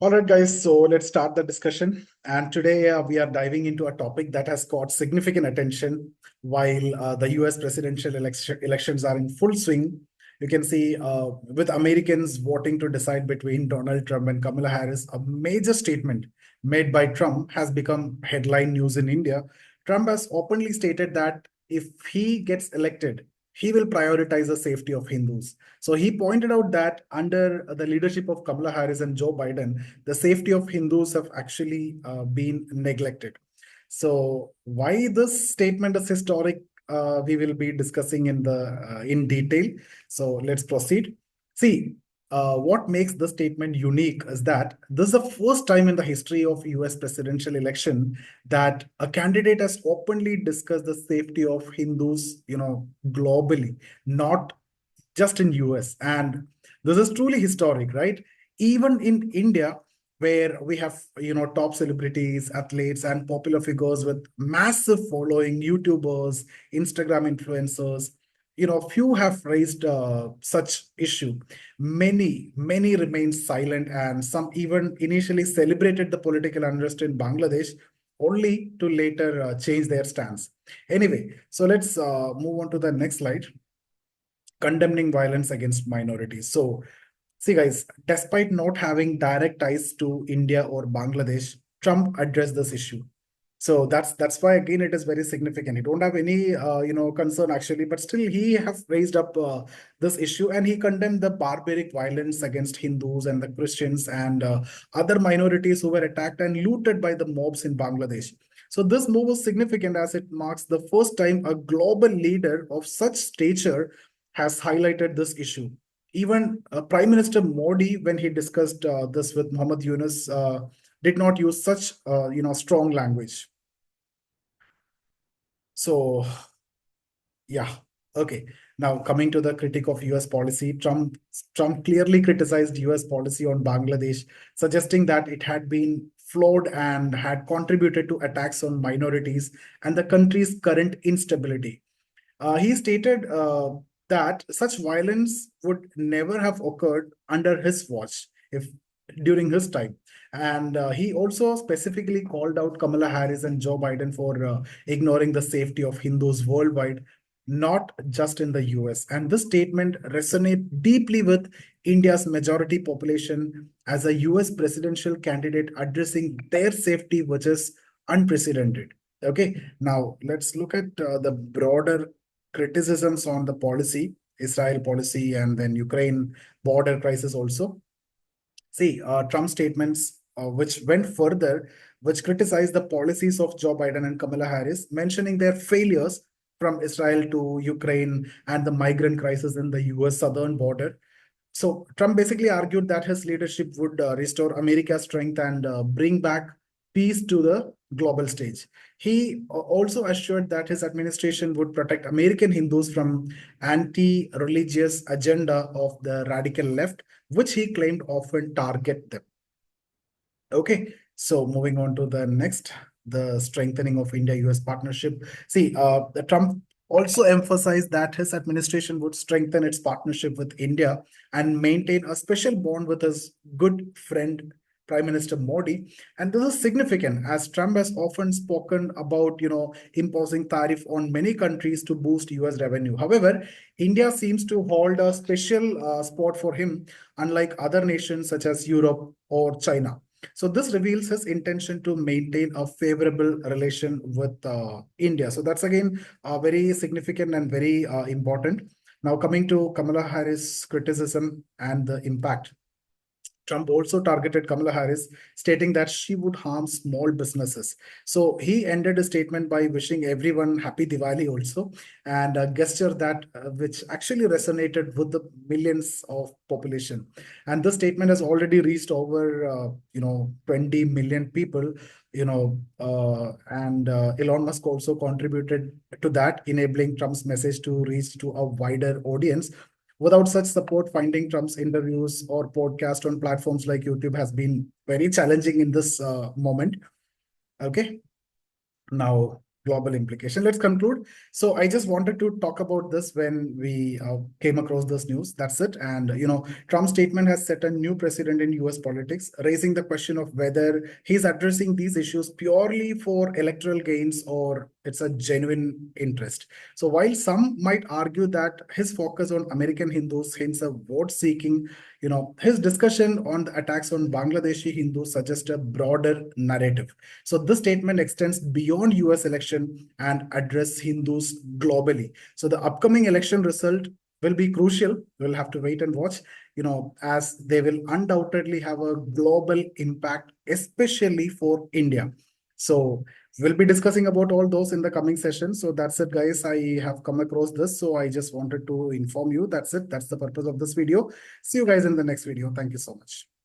All right, guys, so let's start the discussion. And today we are diving into a topic that has caught significant attention while the US presidential elections are in full swing. You can see with Americans voting to decide between Donald Trump and Kamala Harris, a major statement made by Trump has become headline news in India. Trump has openly stated that if he gets elected, he will prioritize the safety of Hindus. So he pointed out that under the leadership of Kamala Harris and Joe Biden, the safety of Hindus have actually been neglected. So why this statement is historic, we will be discussing in detail. So let's proceed. See, what makes the statement unique is that this is the first time in the history of US presidential election that a candidate has openly discussed the safety of Hindus, globally, not just in US. And this is truly historic, right? Even in India, where we have top celebrities, athletes, and popular figures with massive following, YouTubers, Instagram influencers, few have raised such issue. Many remain silent, and some even initially celebrated the political unrest in Bangladesh, only to later change their stance. Anyway, so let's move on to the next slide. Condemning violence against minorities. So, see, guys, despite not having direct ties to India or Bangladesh, Trump addressed this issue. So that's why again it is very significant. He don't have any concern actually, but still he have raised up this issue, and he condemned the barbaric violence against Hindus and the Christians and other minorities who were attacked and looted by the mobs in Bangladesh. So this move was significant as it marks the first time a global leader of such stature has highlighted this issue. Even Prime Minister Modi, when he discussed this with Muhammad Yunus, did not use such strong language. So yeah, okay. Now coming to the critic of US policy, Trump clearly criticized US policy on Bangladesh, suggesting that it had been flawed and had contributed to attacks on minorities and the country's current instability. He stated that such violence would never have occurred under his watch if during his time. And he also specifically called out Kamala Harris and Joe Biden for ignoring the safety of Hindus worldwide, not just in the US. And this statement resonates deeply with India's majority population as a US presidential candidate addressing their safety, which is unprecedented. Okay, now let's look at the broader criticisms on the policy, Israel policy, and then Ukraine border crisis also. See, Trump statements which went further, which criticized the policies of Joe Biden and Kamala Harris, mentioning their failures from Israel to Ukraine and the migrant crisis in the US southern border. So Trump basically argued that his leadership would restore America's strength and bring back peace to the global stage. He also assured that his administration would protect American Hindus from anti-religious agenda of the radical left, which he claimed often target them. Okay, so moving on to the next, the strengthening of India-US partnership. See, Trump also emphasized that his administration would strengthen its partnership with India and maintain a special bond with his good friend Prime Minister Modi. And this is significant as Trump has often spoken about, imposing tariff on many countries to boost US revenue. However, India seems to hold a special spot for him, unlike other nations such as Europe or China. So this reveals his intention to maintain a favorable relation with India. So that's again very significant and very important. Now coming to Kamala Harris' criticism and the impact. Trump also targeted Kamala Harris, stating that she would harm small businesses. So he ended his statement by wishing everyone happy Diwali also, and a gesture that which actually resonated with the millions of population. And this statement has already reached over 20 million people. And Elon Musk also contributed to that, enabling Trump's message to reach to a wider audience. Without such support, finding Trump's interviews or podcast on platforms like YouTube has been very challenging in this moment. Okay. Now, global implication. Let's conclude. So I just wanted to talk about this when we came across this news. That's it. And Trump's statement has set a new precedent in US politics, raising the question of whether he's addressing these issues purely for electoral gains or it's a genuine interest. So while some might argue that his focus on American Hindus hints a vote seeking, his discussion on the attacks on Bangladeshi Hindus suggests a broader narrative. So this statement extends beyond US election and address Hindus globally. So the upcoming election result will be crucial. We'll have to wait and watch, as they will undoubtedly have a global impact, especially for India. So we'll be discussing about all those in the coming session. So that's it, guys. I have come across this, so I just wanted to inform you. That's it. That's the purpose of this video. See you guys in the next video. Thank you so much.